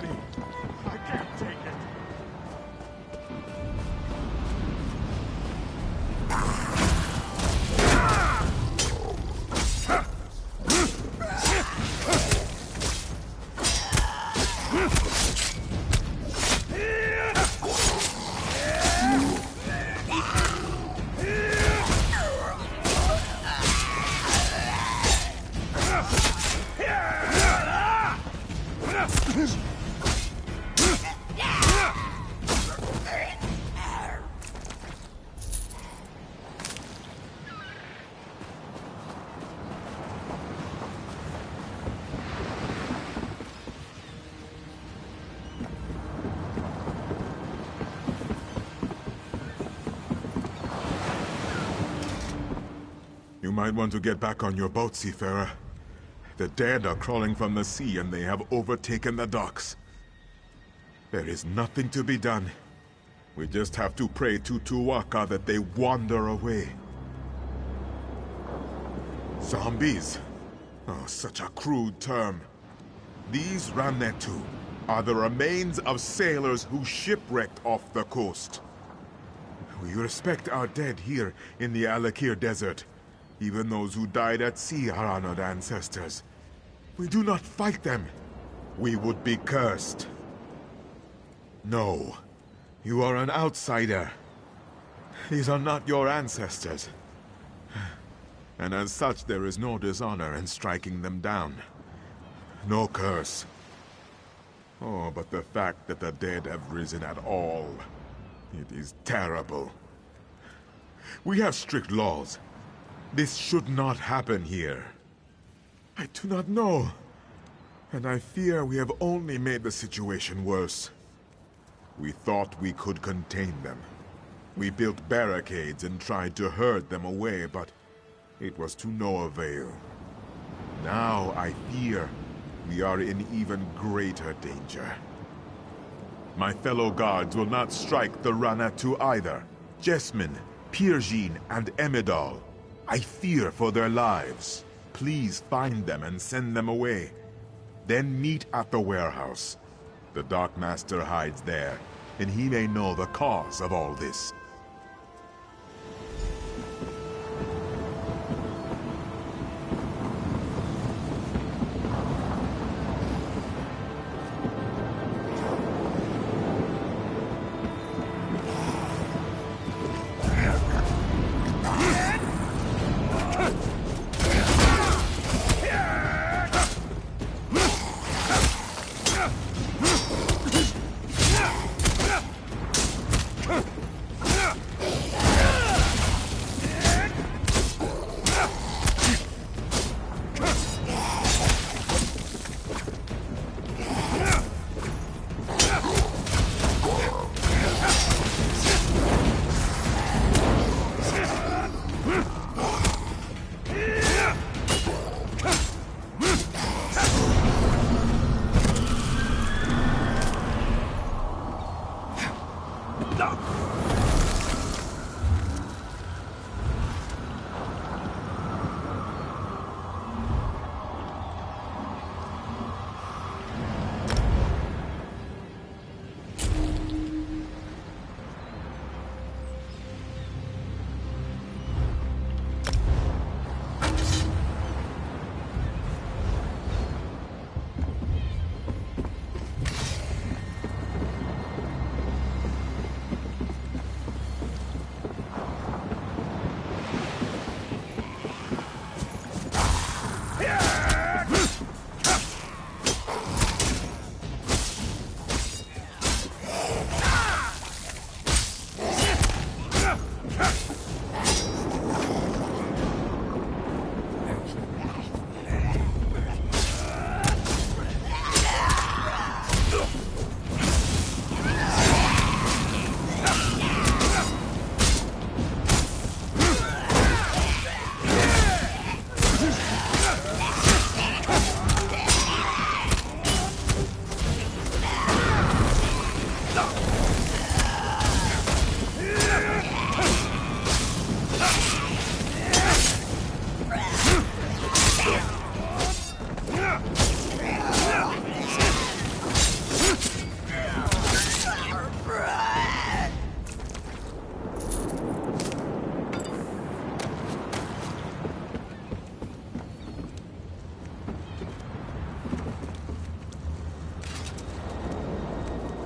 many. I can't take it. You might want to get back on your boat, seafarer. The dead are crawling from the sea and they have overtaken the docks. There is nothing to be done. We just have to pray to Tu'whacca that they wander away. Zombies? Oh, such a crude term. These Ranettu are the remains of sailors who shipwrecked off the coast. We respect our dead here in the Alakir Desert. Even those who died at sea are honored ancestors. We do not fight them. We would be cursed. No. You are an outsider. These are not your ancestors. And as such, there is no dishonor in striking them down. No curse. Oh, but the fact that the dead have risen at all, it is terrible. We have strict laws. This should not happen here. I do not know. And I fear we have only made the situation worse. We thought we could contain them. We built barricades and tried to herd them away, but it was to no avail. Now I fear we are in even greater danger. My fellow guards will not strike the Ranettu either. Jesmin, Pirjin, and Emidal. I fear for their lives. Please find them and send them away. Then meet at the warehouse. The Dark Master hides there, and he may know the cause of all this.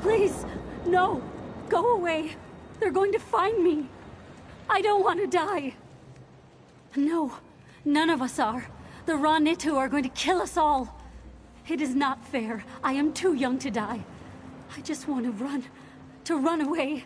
Please, no. Go away. They're going to find me. I don't want to die. No, none of us are. The Ra-Nitu are going to kill us all. It is not fair. I am too young to die. I just want to run away.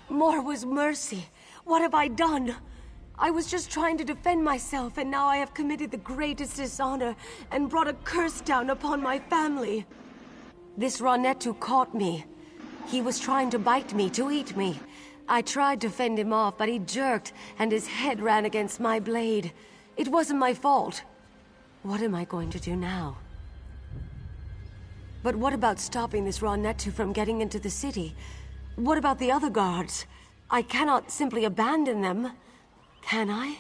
More was mercy. What have I done? I was just trying to defend myself, and now I have committed the greatest dishonor and brought a curse down upon my family. This Ra-Nitu caught me. He was trying to bite me, to eat me. I tried to fend him off, but he jerked, and his head ran against my blade. It wasn't my fault. What am I going to do now? But what about stopping this Ra-Nitu from getting into the city? What about the other guards? I cannot simply abandon them, can I?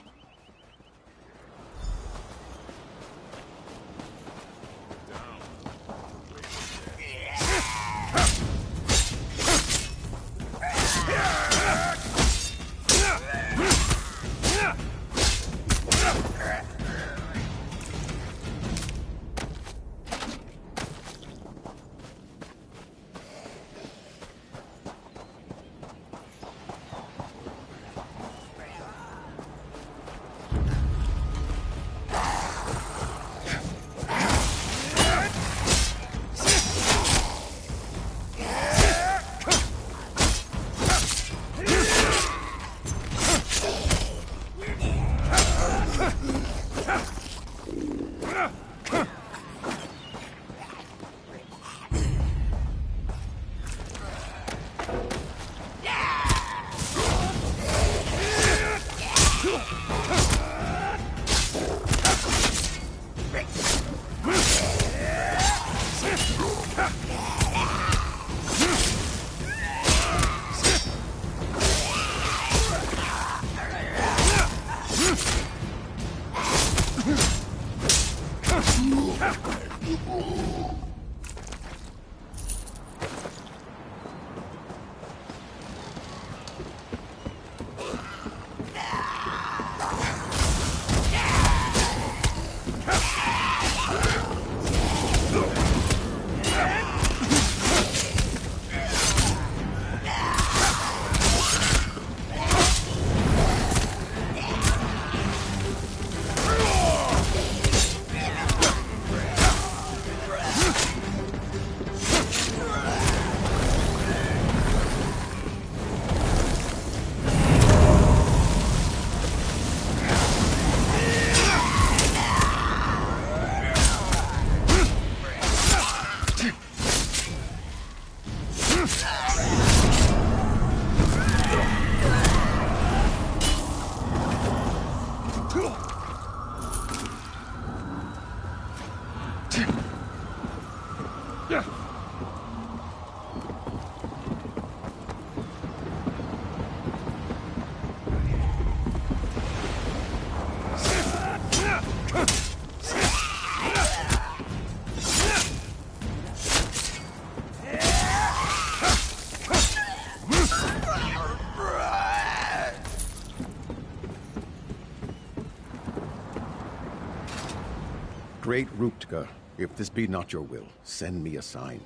Great Ruptga, if this be not your will, send me a sign.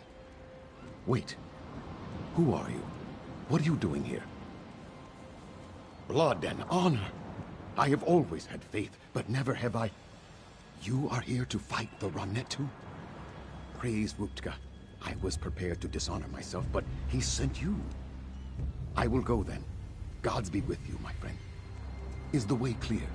Wait. Who are you? What are you doing here? Blood and honor. I have always had faith, but never have I... You are here to fight the Ra-Nitu? praise Ruptka. I was prepared to dishonor myself, but he sent you. I will go then. Gods be with you, my friend. Is the way clear?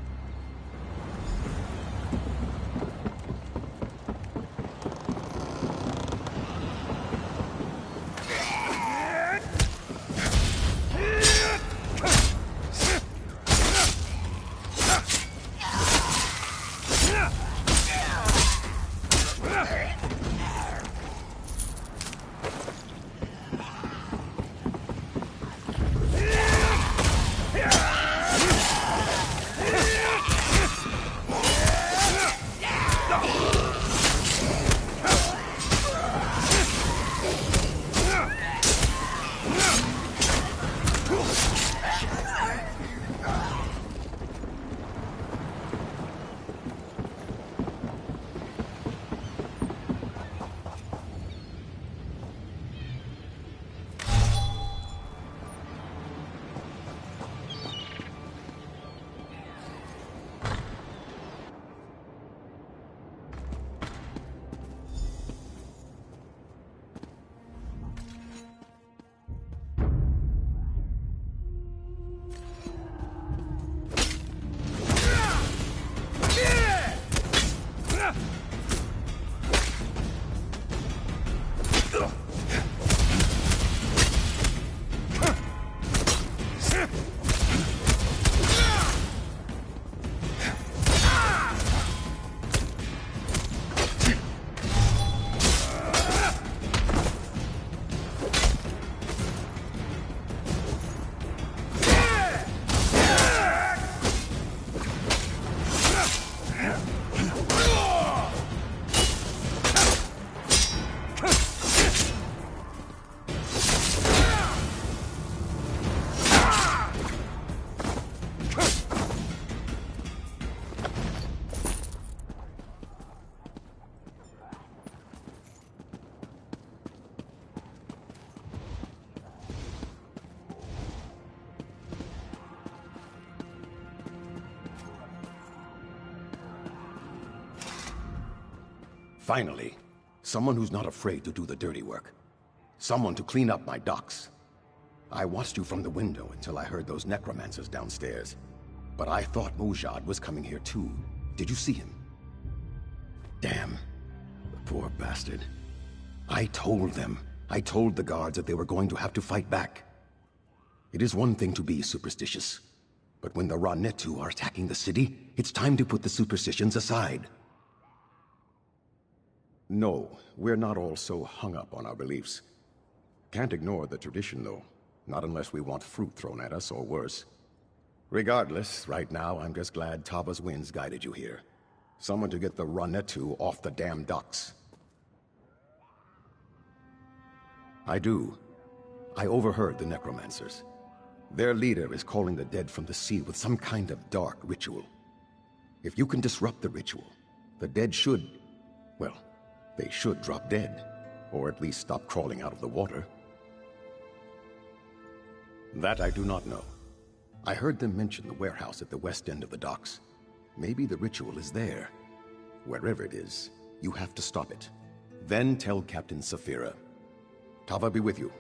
Finally, someone who's not afraid to do the dirty work. Someone to clean up my docks. I watched you from the window until I heard those necromancers downstairs. But I thought Mujad was coming here too. Did you see him? Damn. The poor bastard. I told them. I told the guards that they were going to have to fight back. It is one thing to be superstitious. But when the Ra-Netu are attacking the city, it's time to put the superstitions aside. No, we're not all so hung up on our beliefs. Can't ignore the tradition, though. Not unless we want fruit thrown at us, or worse. Regardless, right now, I'm just glad Tava's winds guided you here. Someone to get the Ra-Netu off the damn docks. I do. I overheard the necromancers. Their leader is calling the dead from the sea with some kind of dark ritual. If you can disrupt the ritual, the dead should... well, they should drop dead. Or at least stop crawling out of the water. That I do not know. I heard them mention the warehouse at the west end of the docks. Maybe the ritual is there. Wherever it is, you have to stop it. Then tell Captain Saphira. Tava be with you.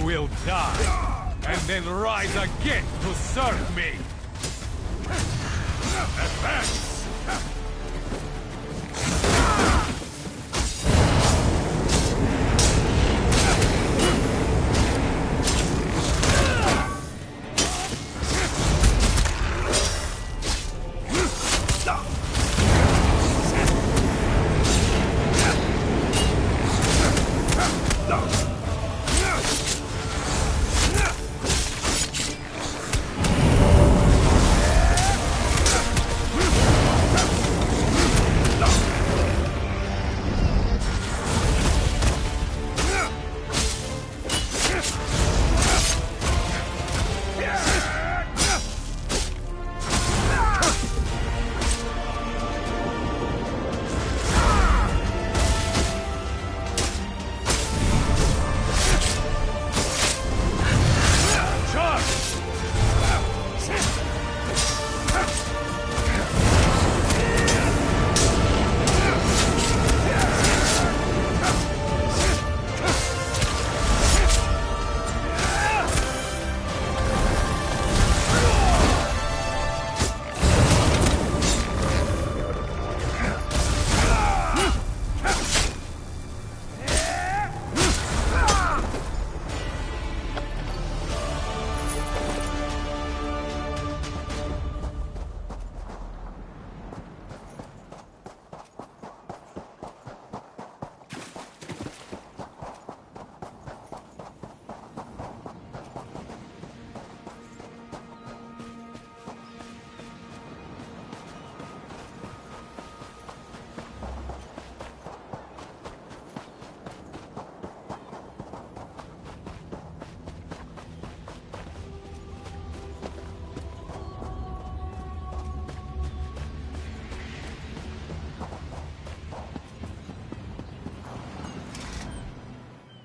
will die, and then rise again to serve me! Advance!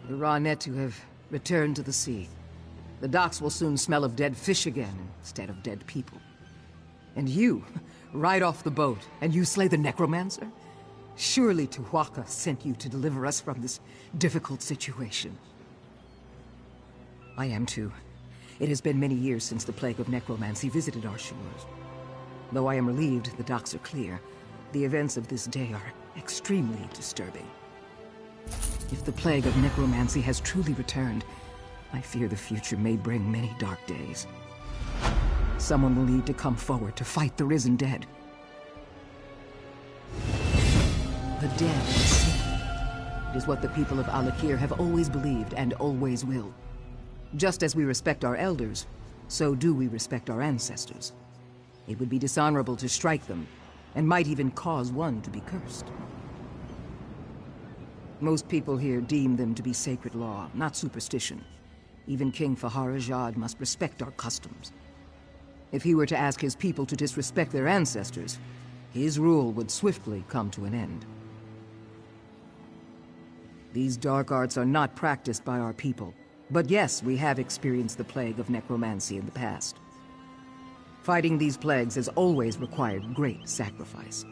The Ra-Netu have returned to the sea. The docks will soon smell of dead fish again instead of dead people. And you, ride off the boat, and you slay the Necromancer? Surely Tu'whacca sent you to deliver us from this difficult situation. I am too. It has been many years since the plague of necromancy visited our shores. Though I am relieved the docks are clear, the events of this day are extremely disturbing. If the plague of necromancy has truly returned, I fear the future may bring many dark days. Someone will need to come forward to fight the risen dead. The dead will see. It is what the people of Alakir have always believed and always will. Just as we respect our elders, so do we respect our ancestors. It would be dishonorable to strike them, and might even cause one to be cursed. Most people here deem them to be sacred law, not superstition. Even King Fahar-Ajad must respect our customs. If he were to ask his people to disrespect their ancestors, his rule would swiftly come to an end. These dark arts are not practiced by our people, but yes, we have experienced the plague of necromancy in the past. Fighting these plagues has always required great sacrifice.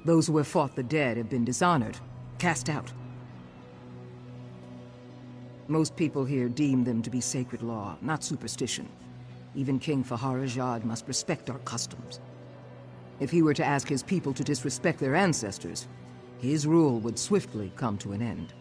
Those who have fought the dead have been dishonored, cast out. Most people here deem them to be sacred law, not superstition. Even King Fahar-Ajad must respect our customs. If he were to ask his people to disrespect their ancestors, his rule would swiftly come to an end.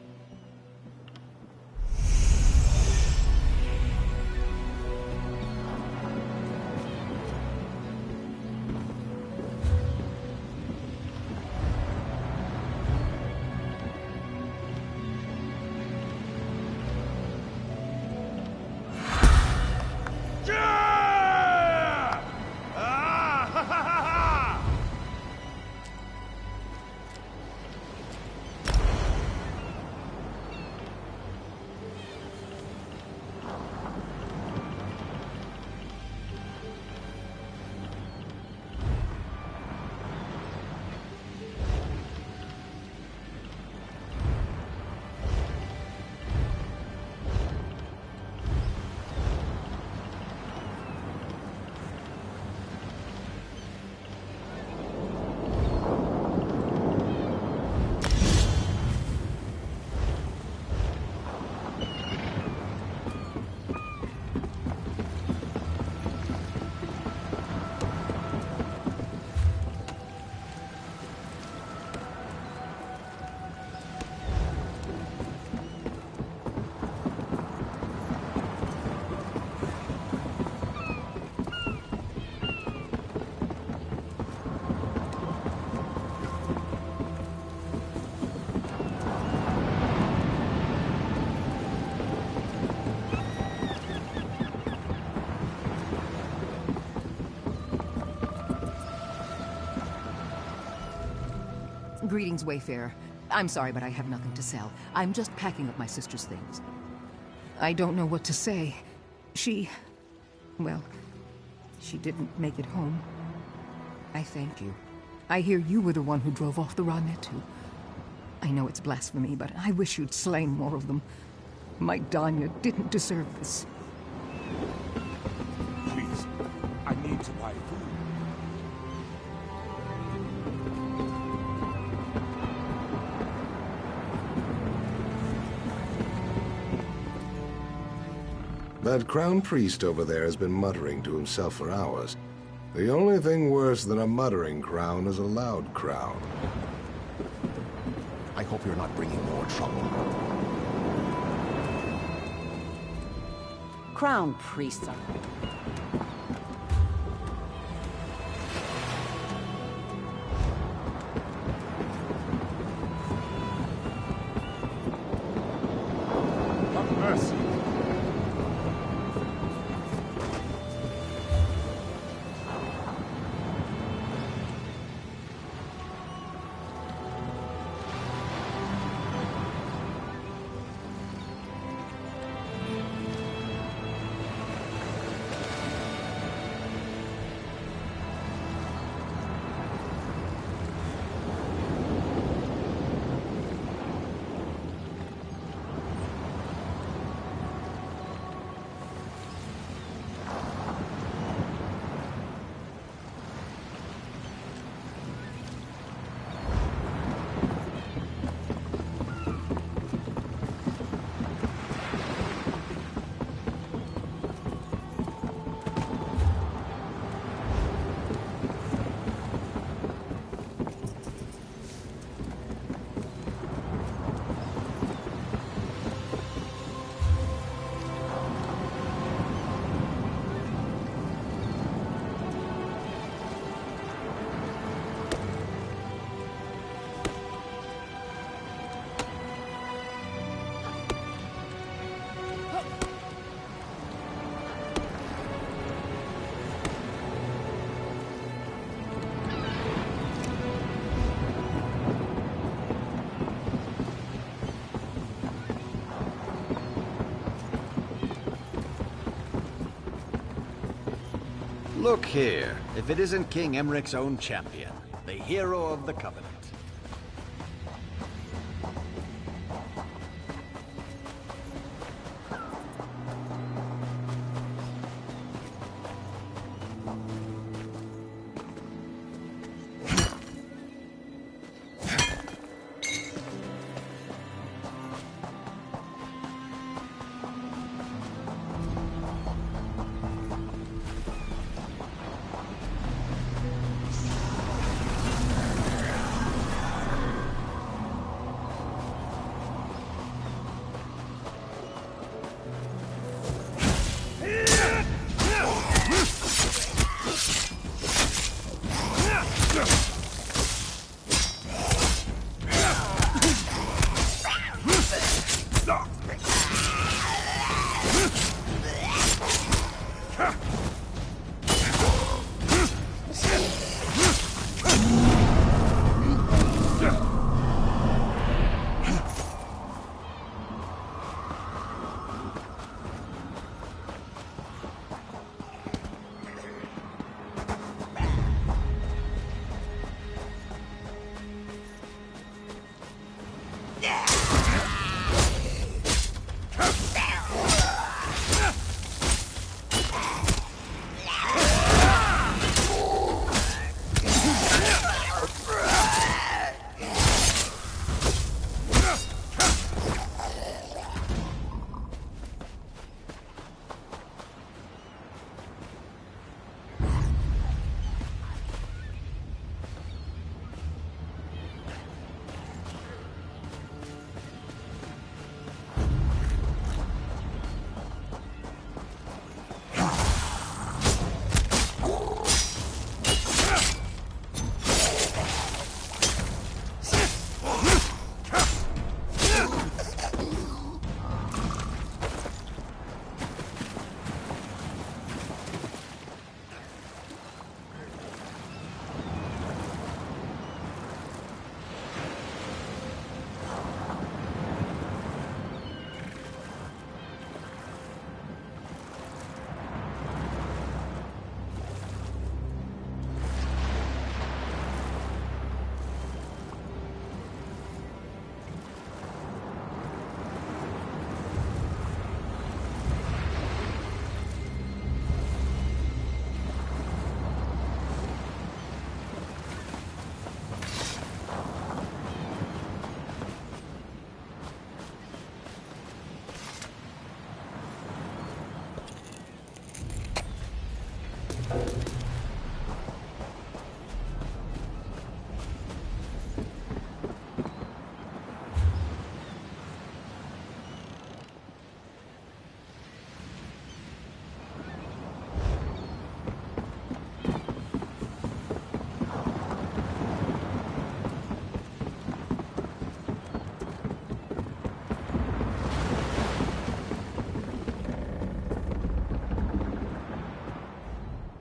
Greetings, Wayfarer. I'm sorry, but I have nothing to sell. I'm just packing up my sister's things. I don't know what to say. Well, she didn't make it home. I thank you. I hear you were the one who drove off the Ra-Netu. I know it's blasphemy, but I wish you'd slain more of them. My Danya didn't deserve this. Please, I need to buy food. That crown priest over there has been muttering to himself for hours. The only thing worse than a muttering crown is a loud crown. I hope you're not bringing more trouble. Crown priests are... Have mercy. Look here, if it isn't King Emmerich's own champion, the hero of the Covenant.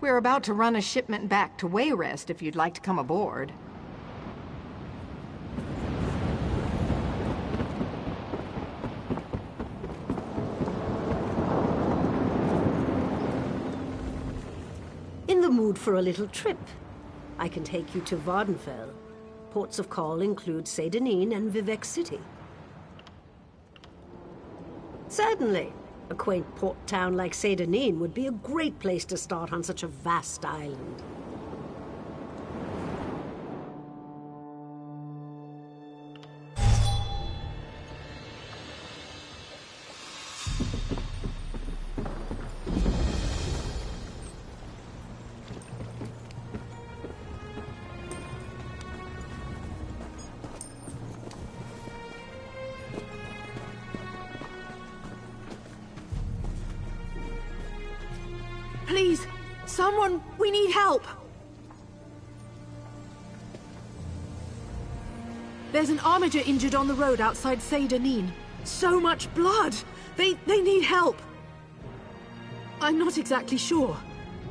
We're about to run a shipment back to Wayrest if you'd like to come aboard. In the mood for a little trip? I can take you to Vardenfell. Ports of call include Seyda-Neen and Vivec City. Certainly. A quaint port town like Seyda-Neen would be a great place to start on such a vast island. Please, someone, we need help. There's an armiger injured on the road outside Seyda-Neen. So much blood! They need help! I'm not exactly sure.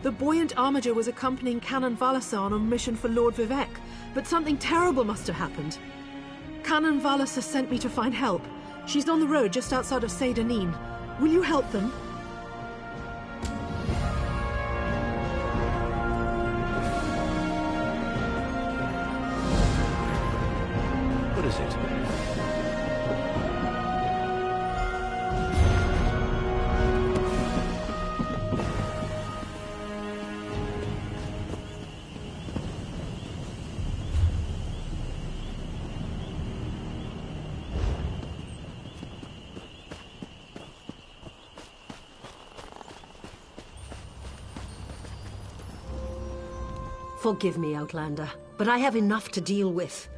The buoyant armiger was accompanying Canon Valasar on a mission for Lord Vivec, but something terrible must have happened. Canon Valasar sent me to find help. She's on the road just outside of Seyda-Neen. Will you help them? is it? Forgive me, Outlander, but I have enough to deal with.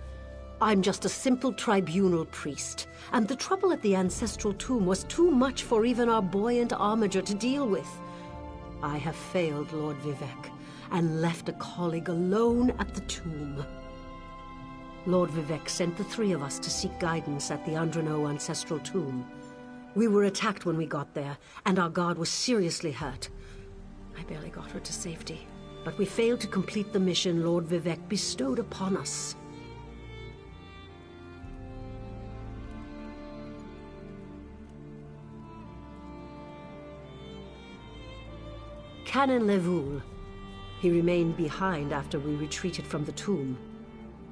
I'm just a simple tribunal priest, and the trouble at the Ancestral Tomb was too much for even our buoyant armiger to deal with. I have failed Lord Vivec, and left a colleague alone at the tomb. Lord Vivec sent the three of us to seek guidance at the Andreneau Ancestral Tomb. We were attacked when we got there, and our guard was seriously hurt. I barely got her to safety, but we failed to complete the mission Lord Vivec bestowed upon us. Canon Levoul. He remained behind after we retreated from the tomb.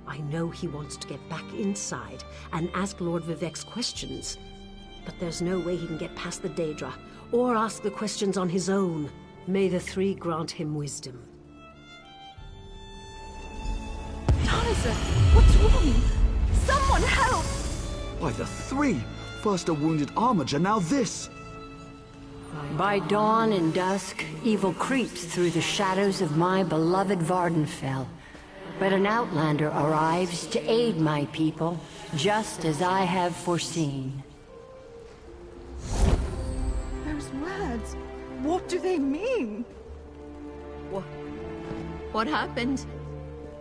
I know he wants to get back inside and ask Lord Vivec's questions, but there's no way he can get past the Daedra, or ask the questions on his own. May the three grant him wisdom. Tyson, what's wrong? Someone help! Why, the three? First a wounded armiger, now this! By dawn and dusk, evil creeps through the shadows of my beloved Vardenfell. But an outlander arrives to aid my people, just as I have foreseen. Those words, what do they mean? What happened?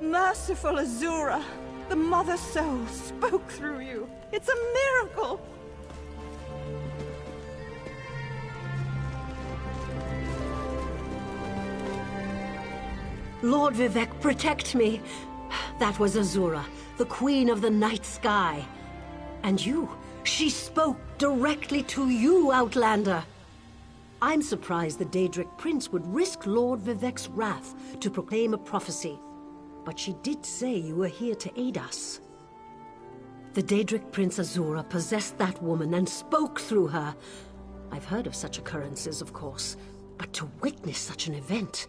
Merciful Azura, the Mother Soul spoke through you. It's a miracle! Lord Vivec, protect me! That was Azura, the Queen of the Night Sky. And you, she spoke directly to you, Outlander. I'm surprised the Daedric Prince would risk Lord Vivec's wrath to proclaim a prophecy. But she did say you were here to aid us. The Daedric Prince Azura possessed that woman and spoke through her. I've heard of such occurrences, of course, but to witness such an event...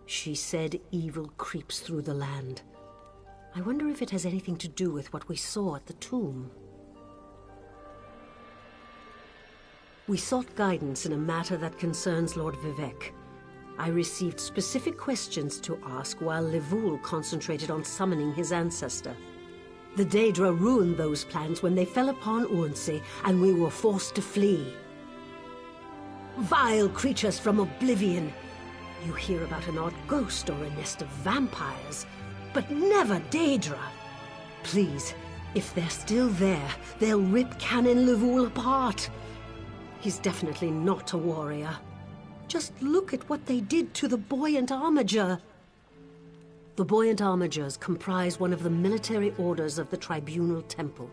She said evil creeps through the land. I wonder if it has anything to do with what we saw at the tomb. We sought guidance in a matter that concerns Lord Vivec. I received specific questions to ask while Levoul concentrated on summoning his ancestor. The Daedra ruined those plans when they fell upon Urnsey, and we were forced to flee. Vile creatures from oblivion! You hear about an odd ghost or a nest of vampires, but never Daedra. Please, if they're still there, they'll rip Canon Levoul apart. He's definitely not a warrior. Just look at what they did to the Buoyant Armiger. The Buoyant Armigers comprise one of the military orders of the Tribunal Temple.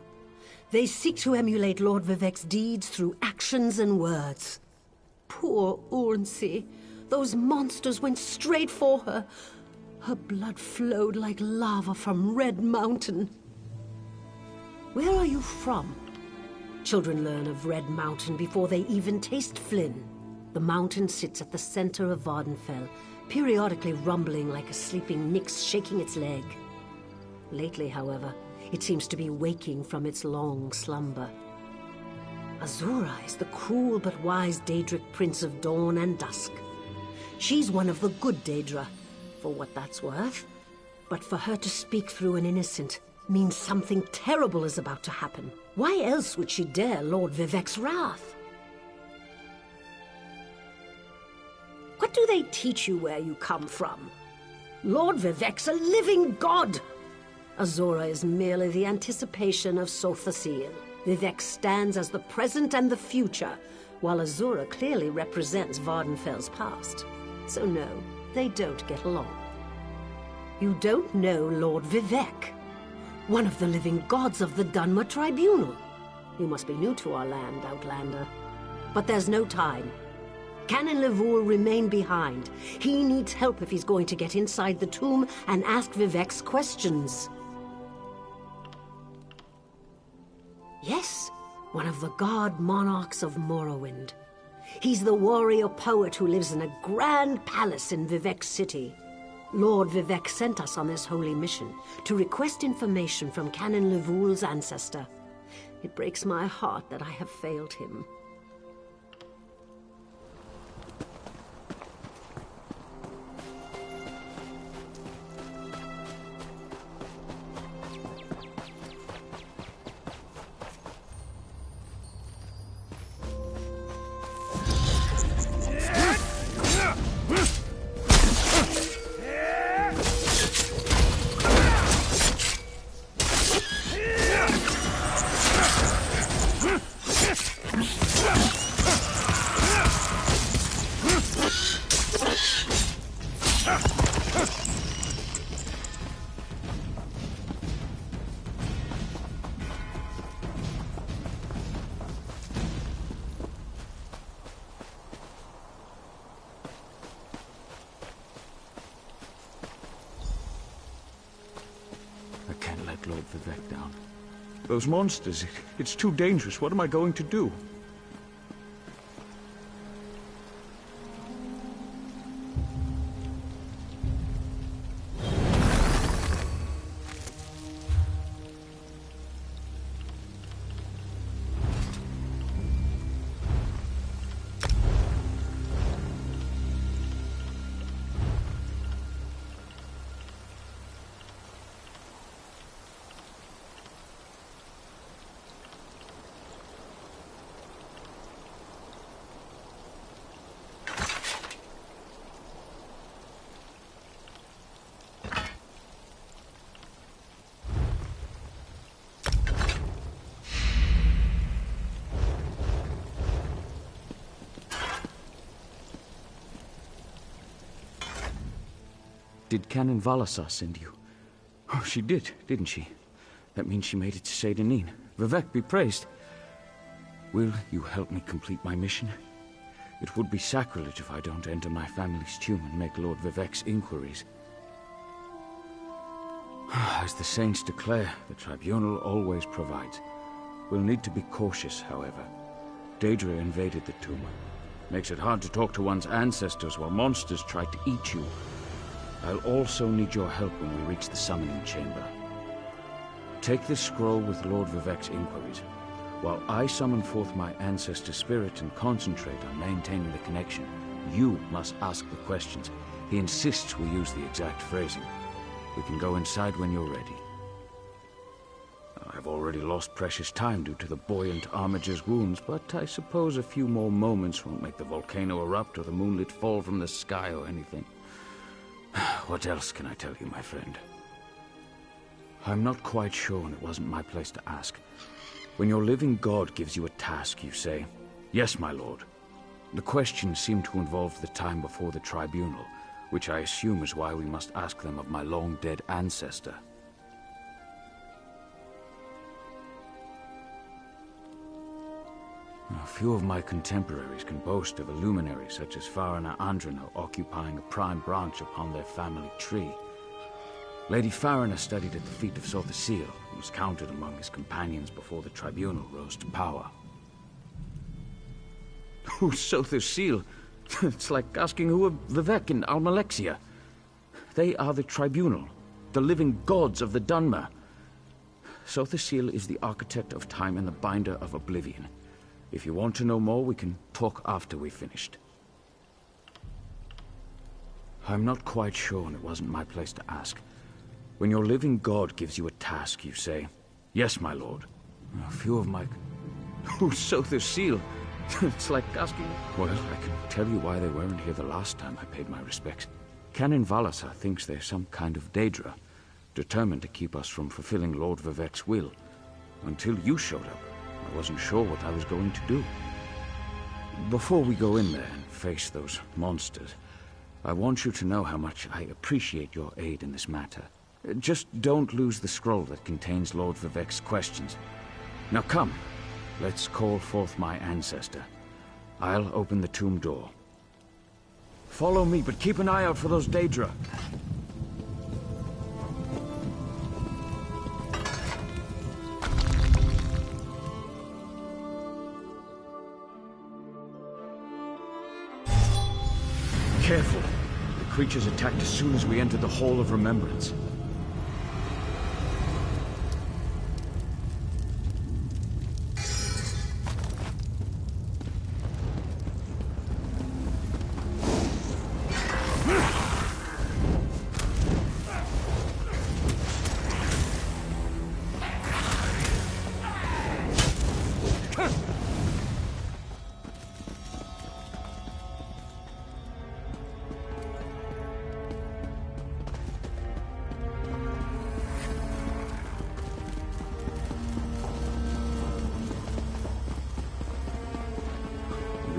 They seek to emulate Lord Vivec's deeds through actions and words. Poor Urnsey. Those monsters went straight for her. Her blood flowed like lava from Red Mountain. Where are you from? Children learn of Red Mountain before they even taste Flynn. The mountain sits at the center of Vardenfell, periodically rumbling like a sleeping Nyx shaking its leg. Lately, however, it seems to be waking from its long slumber. Azura is the cruel but wise Daedric Prince of Dawn and Dusk. She's one of the good Daedra, for what that's worth. But for her to speak through an innocent means something terrible is about to happen. Why else would she dare Lord Vivec's wrath? What do they teach you where you come from? Lord Vivec's a living god! Azura is merely the anticipation of Sothasil. Vivec stands as the present and the future, while Azura clearly represents Vardenfell's past. So no, they don't get along. You don't know Lord Vivec, one of the living gods of the Dunmer Tribunal. You must be new to our land, Outlander. But there's no time. Canon Levoul remain behind. He needs help if he's going to get inside the tomb and ask Vivec's questions. Yes, one of the god monarchs of Morrowind. He's the warrior poet who lives in a grand palace in Vivec City. Lord Vivec sent us on this holy mission to request information from Canon Levoul's ancestor. It breaks my heart that I have failed him. Lord Vivec down. Those monsters, it's too dangerous. What am I going to do? Did Canon Valasar send you? Oh, she did, didn't she? That means she made it to Seyda Neen. Vivec be praised. Will you help me complete my mission? It would be sacrilege if I don't enter my family's tomb and make Lord Vivec's inquiries. As the saints declare, the tribunal always provides. We'll need to be cautious, however. Daedra invaded the tomb. Makes it hard to talk to one's ancestors while monsters try to eat you. I'll also need your help when we reach the summoning chamber. Take this scroll with Lord Vivec's inquiries, while I summon forth my ancestor spirit and concentrate on maintaining the connection. You must ask the questions. He insists we use the exact phrasing. We can go inside when you're ready. I've already lost precious time due to the buoyant Armiger's wounds, but I suppose a few more moments won't make the volcano erupt or the moonlit fall from the sky or anything. What else can I tell you, my friend? I'm not quite sure, and it wasn't my place to ask. When your living god gives you a task, you say, "Yes, my lord." The questions seem to involve the time before the tribunal, which I assume is why we must ask them of my long-dead ancestor. A few of my contemporaries can boast of a luminary such as Farina Andrano occupying a prime branch upon their family tree. Lady Farina studied at the feet of Sotha Sil and was counted among his companions before the tribunal rose to power. Who's Sotha Sil? It's like asking who are Vivec and Almalexia. They are the tribunal, the living gods of the Dunmer. Sotha Sil is the architect of time and the binder of oblivion. If you want to know more, we can talk after we've finished. I'm not quite sure, and it wasn't my place to ask. When your living god gives you a task, you say, "Yes, my lord." A few of my... Who's Sotha Sil? It's like asking... Well, I can tell you why they weren't here the last time I paid my respects. Canon Valasar thinks they're some kind of Daedra, determined to keep us from fulfilling Lord Vivec's will. Until you showed up, I wasn't sure what I was going to do. Before we go in there and face those monsters, I want you to know how much I appreciate your aid in this matter. Just don't lose the scroll that contains Lord Vivec's questions. Now come, let's call forth my ancestor. I'll open the tomb door. Follow me, but keep an eye out for those Daedra. creatures attacked as soon as we entered the Hall of Remembrance.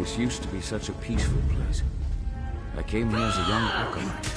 This used to be such a peaceful place. I came here as a young acolyte.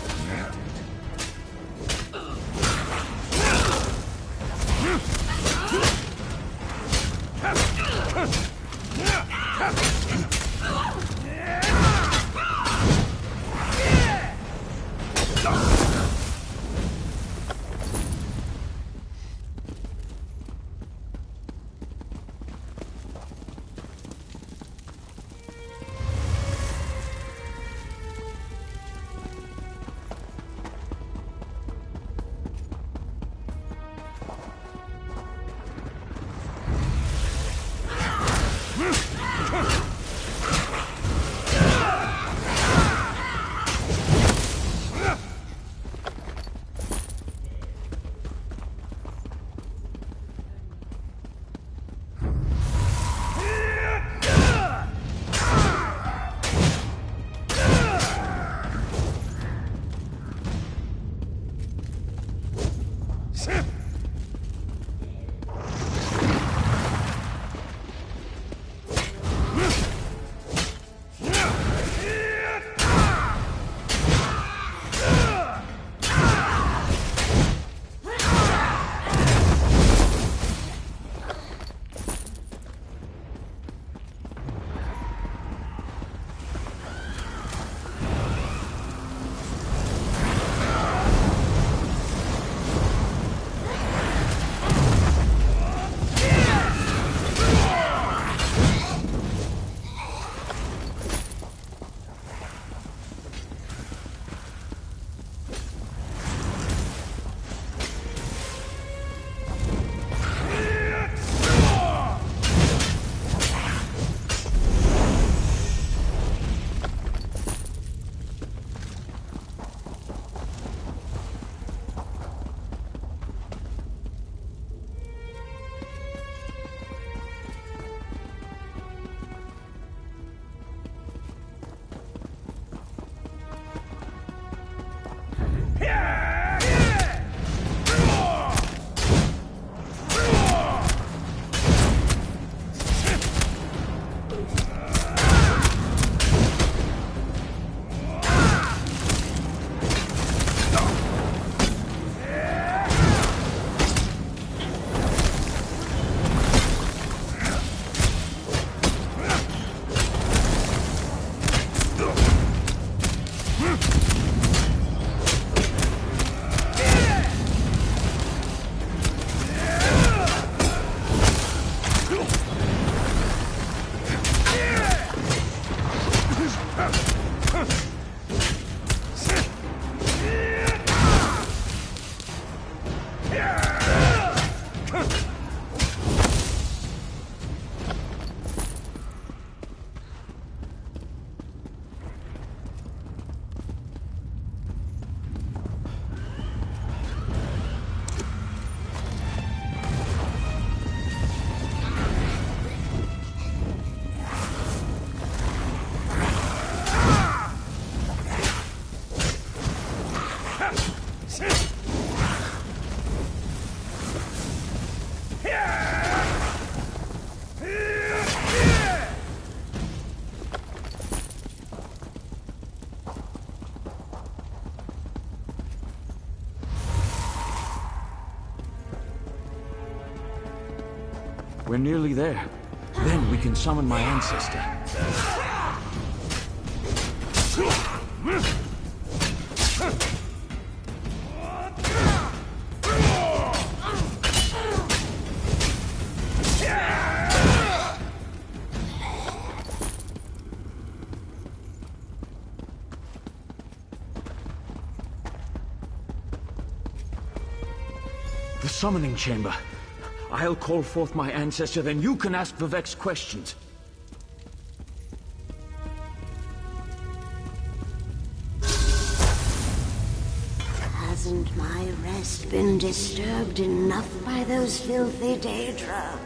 We're nearly there. Then we can summon my ancestor. summoning chamber. I'll call forth my ancestor, then you can ask Vivek's questions. Hasn't my rest been disturbed enough by those filthy Daedra?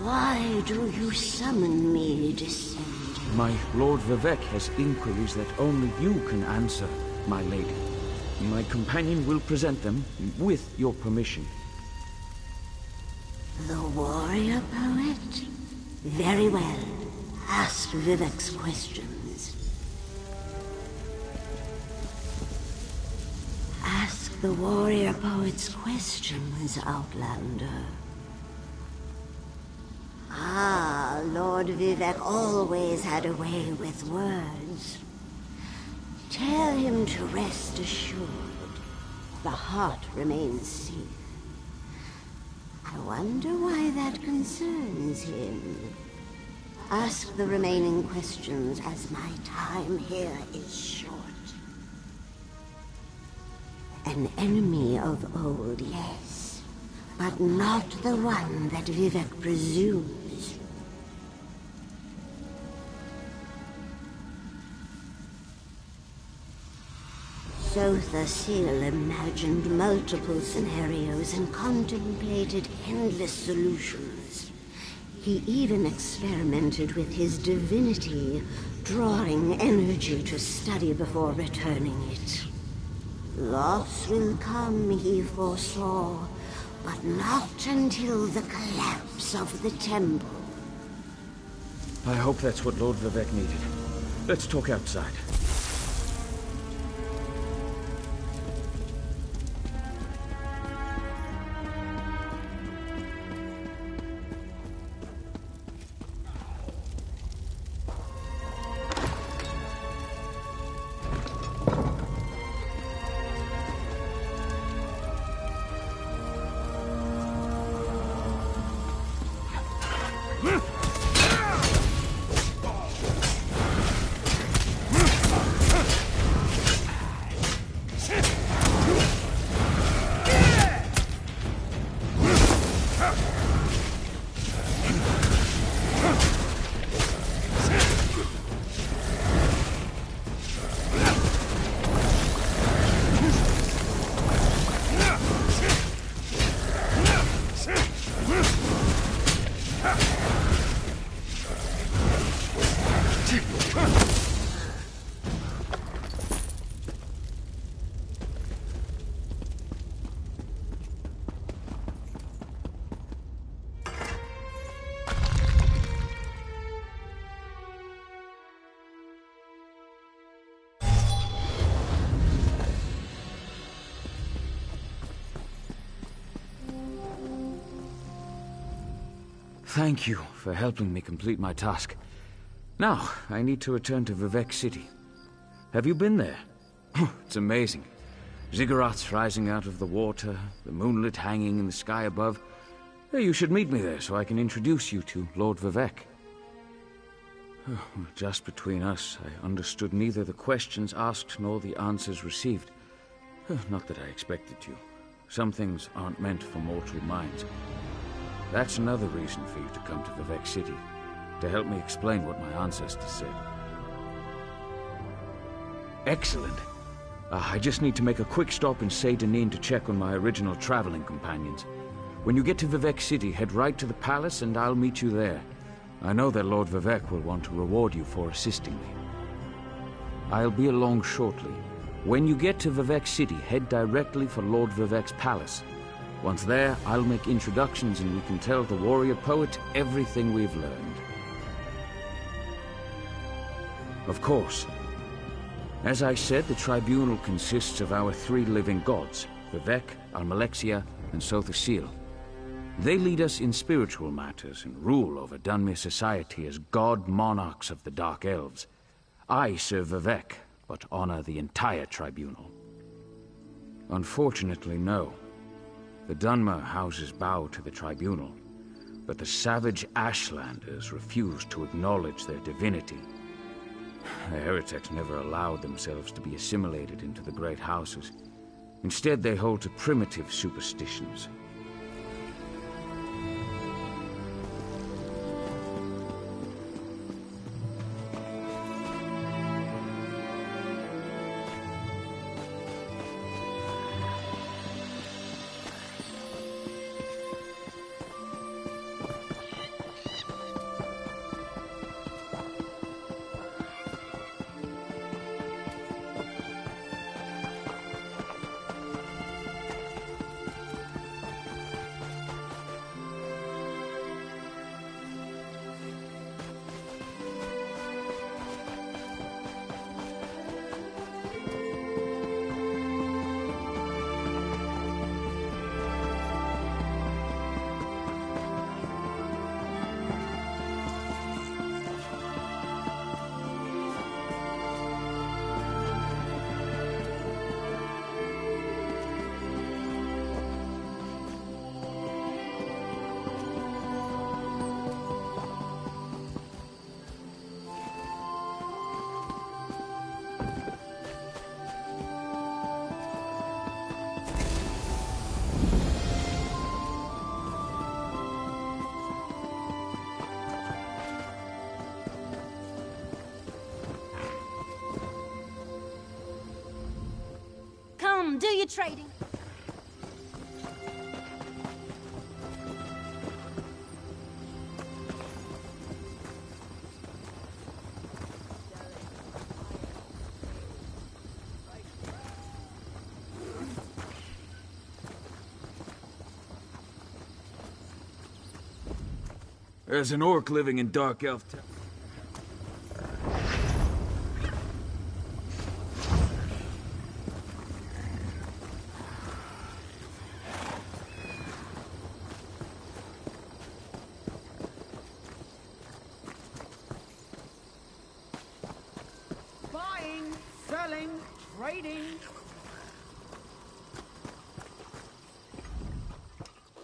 Why do you summon me, descendant? My Lord Vivek has inquiries that only you can answer, my lady. My companion will present them with your permission. The warrior poet? Very well. Ask Vivek's questions. Ask the warrior poet's questions, Outlander. Ah, Lord Vivek always had a way with words. Tell him to rest assured. The heart remains safe. I wonder why that concerns him. Ask the remaining questions, as my time here is short. An enemy of old, yes, but not the one that Vivek presumes. Sotha Sil imagined multiple scenarios and contemplated endless solutions. He even experimented with his divinity, drawing energy to study before returning it. Loss will come, he foresaw, but not until the collapse of the temple. I hope that's what Lord Vivek needed. Let's talk outside. Thank you for helping me complete my task. Now, I need to return to Vivek City. Have you been there? It's amazing. Ziggurats rising out of the water, the moonlit hanging in the sky above. You should meet me there so I can introduce you to Lord Vivek. Just between us, I understood neither the questions asked nor the answers received. Not that I expected to. Some things aren't meant for mortal minds. That's another reason for you to come to Vivek City, to help me explain what my ancestors said. Excellent. I just need to make a quick stop in Seyda Neen to check on my original traveling companions. When you get to Vivek City, head right to the palace and I'll meet you there. I know that Lord Vivek will want to reward you for assisting me. I'll be along shortly. When you get to Vivek City, head directly for Lord Vivek's palace. Once there, I'll make introductions and we can tell the warrior poet everything we've learned. Of course. As I said, the tribunal consists of our three living gods, Vivek, Almalexia, and Sotha Sil. They lead us in spiritual matters and rule over Dunmer society as god monarchs of the Dark Elves. I serve Vivek, but honor the entire tribunal. Unfortunately, no. The Dunmer houses bow to the tribunal, but the savage Ashlanders refuse to acknowledge their divinity. The heretics never allowed themselves to be assimilated into the great houses. Instead, they hold to primitive superstitions. Come, do your trading. There's an orc living in Dark Elf Town. Buying, selling, trading.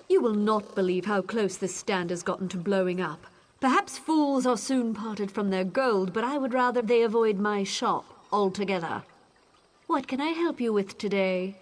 You will not believe how close this stand has gotten to blowing up. Perhaps fools are soon parted from their gold, but I would rather they avoid my shop altogether. What can I help you with today?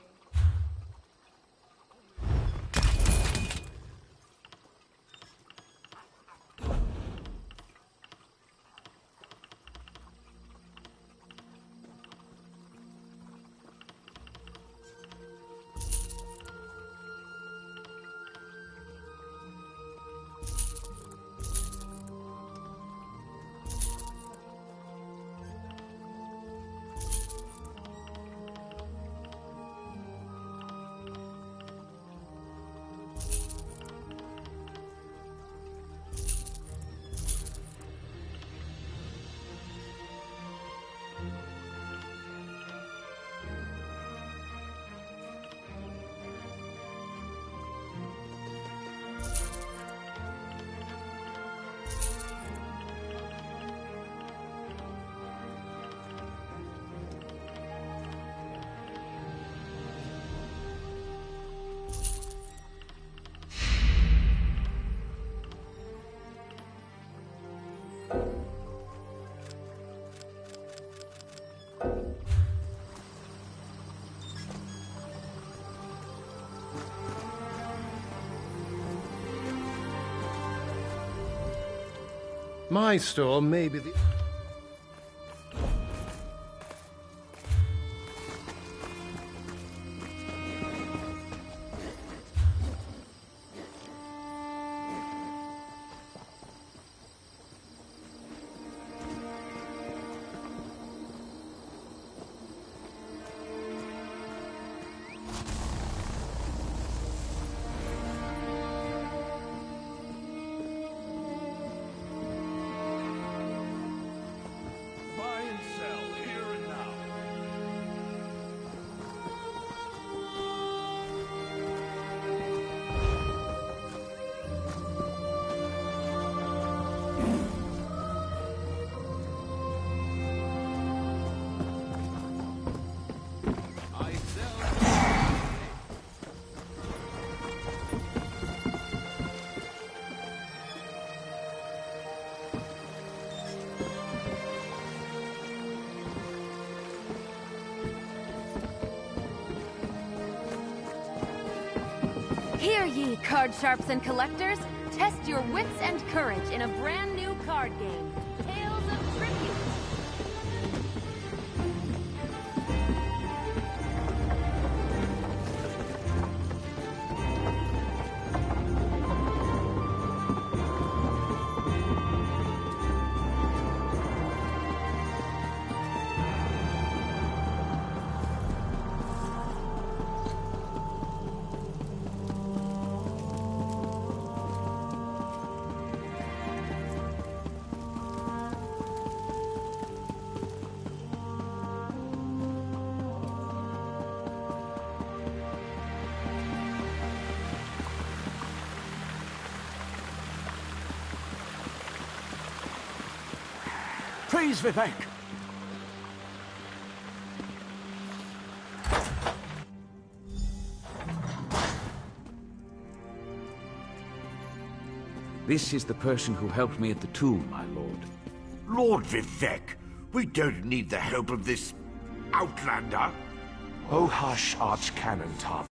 My store may be the... Ye card sharps and collectors, test your wits and courage in a brand new card game, Tales of Tribute. Praise Vivek! This is the person who helped me at the tomb, my lord. Lord Vivek, we don't need the help of this outlander. Oh hush, Archcanon Tarth.